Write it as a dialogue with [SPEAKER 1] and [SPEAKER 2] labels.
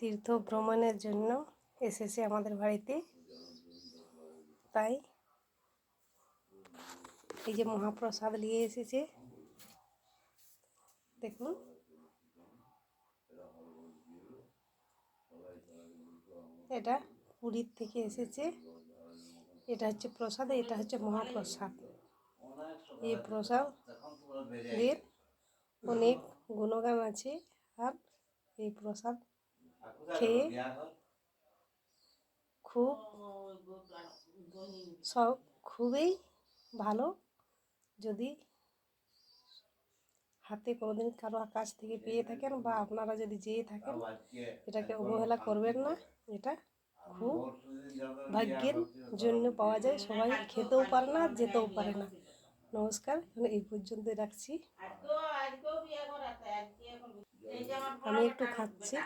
[SPEAKER 1] তীর্থ ভ্রমণের জন্য এসেছে আমাদের বাড়িতে, তাই এই যে মহাপ্রসাদ নিয়ে এসেছে দেখুন। এটা পুরীর থেকে এসেছে। এটা হচ্ছে প্রসাদ, এটা হচ্ছে মহাপ্রসাদ। এই প্রসাদের অনেক গুণগান আছে, আর এই প্রসাদ খেয়ে খুবই ভালো। যদি হাতে কোনোদিন কারো কাছ থেকে পেয়ে থাকেন বা আপনারা যদি যেয়ে থাকেন, এটাকে অবহেলা করবেন না। এটা খুব ভাগ্যের জন্য পাওয়া যায়, সবাই খেতেও পারে না, যেতেও পারে না। নমস্কার, এই পর্যন্ত রাখছি। আমি একটু খাচ্ছি।